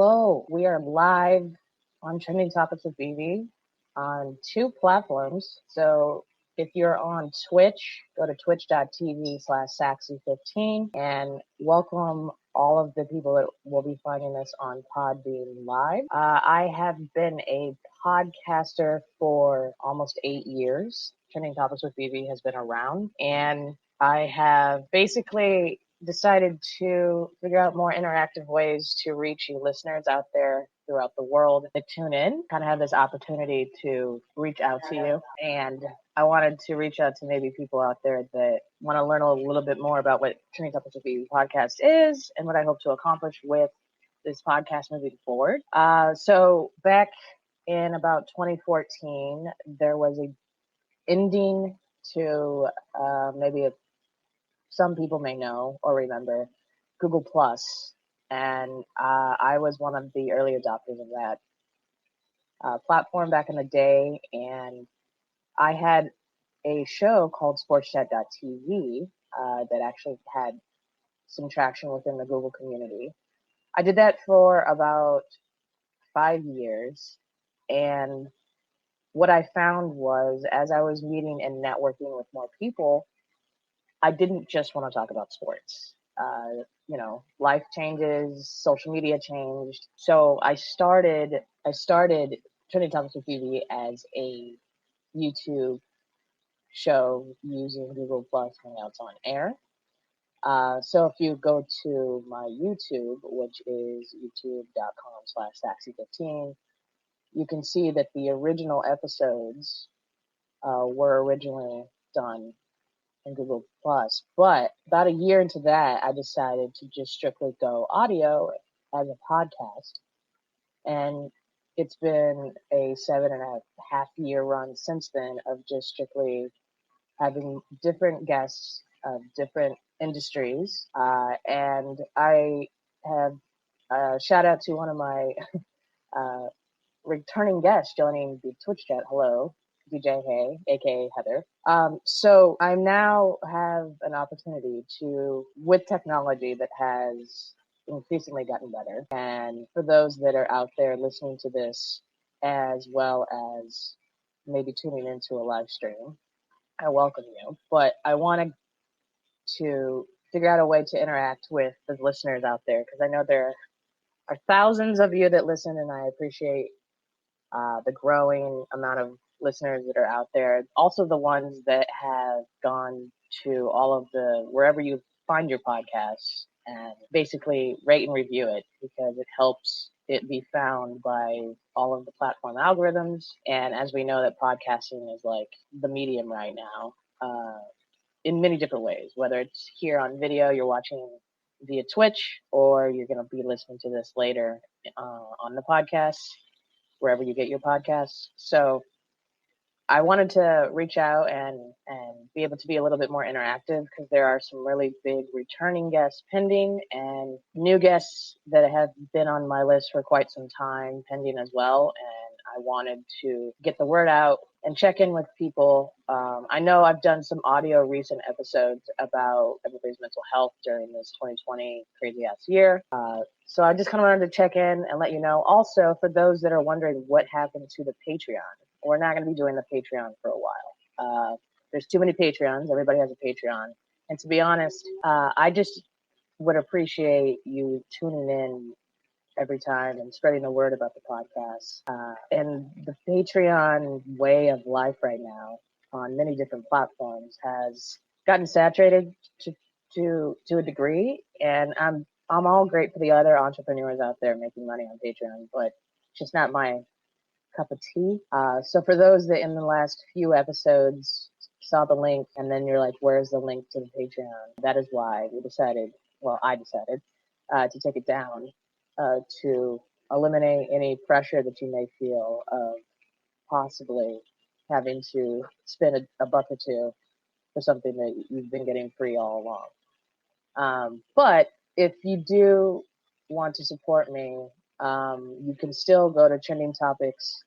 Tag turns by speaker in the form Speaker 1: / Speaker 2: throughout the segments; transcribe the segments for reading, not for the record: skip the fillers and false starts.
Speaker 1: Hello, we are live on Trending Topics with BB on two platforms. So if you're on Twitch, go to twitch.tv/Saxy15 and welcome all of the people that will be finding us on Podbean Live. I have been a podcaster for almost 8 years. Trending Topics with BB has been around, and I have basically decided to figure out more interactive ways to reach you listeners out there throughout the world that tune in. Kind of have this opportunity to reach out to you, and I wanted to reach out to maybe people out there that want to learn a little bit more about what Trending Topics with BB podcast is and what I hope to accomplish with this podcast moving forward. So back in about 2014, there was a ending to some people may know or remember Google Plus, and I was one of the early adopters of that platform back in the day, and I had a show called SportsChat.tv that actually had some traction within the Google community. I did that for about 5 years, and what I found was as I was meeting and networking with more people, I didn't just want to talk about sports. Life changes, social media changed. So I started Trending Topics with BB as a YouTube show using Google Plus Hangouts on Air. So if you go to my YouTube, which is youtube.com/Saxy15, you can see that the original episodes were originally done in Google Plus. But about a year into that, I decided to just strictly go audio as a podcast. And it's been a 7.5-year run since then of just strictly having different guests of different industries. And I have shout out to one of my returning guests joining the Twitch chat. Hello, DJ Hay, aka Heather. So I now have an opportunity to, with technology that has increasingly gotten better, and for those that are out there listening to this, as well as maybe tuning into a live stream, I welcome you. But I wanted to figure out a way to interact with the listeners out there, because I know there are thousands of you that listen, and I appreciate the growing amount of listeners that are out there. Also the ones that have gone to all of the, wherever you find your podcasts, and basically rate and review it, because it helps it be found by all of the platform algorithms. And as we know, that podcasting is like the medium right now, in many different ways, whether it's here on video, you're watching via Twitch, or you're going to be listening to this later on the podcast, wherever you get your podcasts. So I wanted to reach out and be able to be a little bit more interactive, because there are some really big returning guests pending, and new guests that have been on my list for quite some time pending as well. And I wanted to get the word out and check in with people. I know I've done some audio recent episodes about everybody's mental health during this 2020 crazy ass year. So I just kind of wanted to check in and let you know. Also, for those that are wondering what happened to the Patreon, we're not going to be doing the Patreon for a while. There's too many Patreons. Everybody has a Patreon. And to be honest, I just would appreciate you tuning in every time and spreading the word about the podcast. And the Patreon way of life right now on many different platforms has gotten saturated to a degree. And I'm all great for the other entrepreneurs out there making money on Patreon, but it's just not my cup of tea. So for those that in the last few episodes saw the link and then you're like, where's the link to the Patreon? That is why I decided to take it down, to eliminate any pressure that you may feel of possibly having to spend a buck or two for something that you've been getting free all along. But if you do want to support me, you can still go to Trending Topics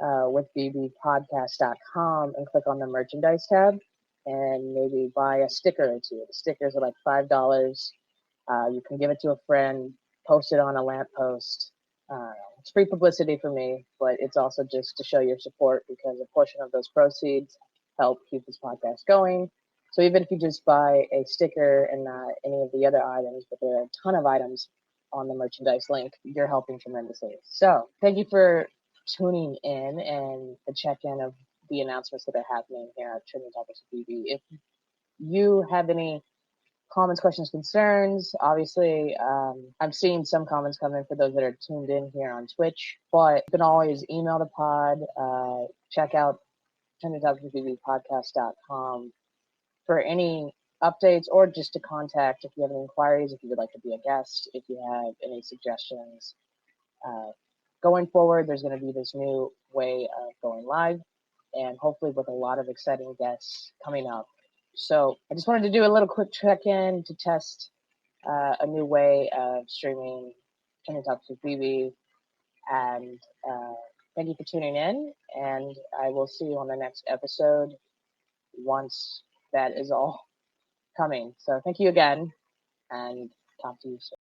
Speaker 1: with bbpodcast.com and click on the merchandise tab and maybe buy a sticker or two. The stickers are like $5. You can give it to a friend. posted on a lamppost. It's free publicity for me, but it's also just to show your support because a portion of those proceeds help keep this podcast going. So even if you just buy a sticker and not any of the other items, but there are a ton of items on the merchandise link, you're helping tremendously. So thank you for tuning in and the check-in of the announcements that are happening here at Trending Topics with BB. If you have any comments, questions, concerns, obviously, I'm seeing some comments come in for those that are tuned in here on Twitch, but you can always email the pod, check out trendingtopicswithbbpodcast.com for any updates or just to contact if you have any inquiries, if you would like to be a guest, if you have any suggestions. Going forward, there's going to be this new way of going live, and hopefully with a lot of exciting guests coming up. So I just wanted to do a little quick check-in to test a new way of streaming Trending Topics with BB. And thank you for tuning in, and I will see you on the next episode once that is all coming. So thank you again, and talk to you soon.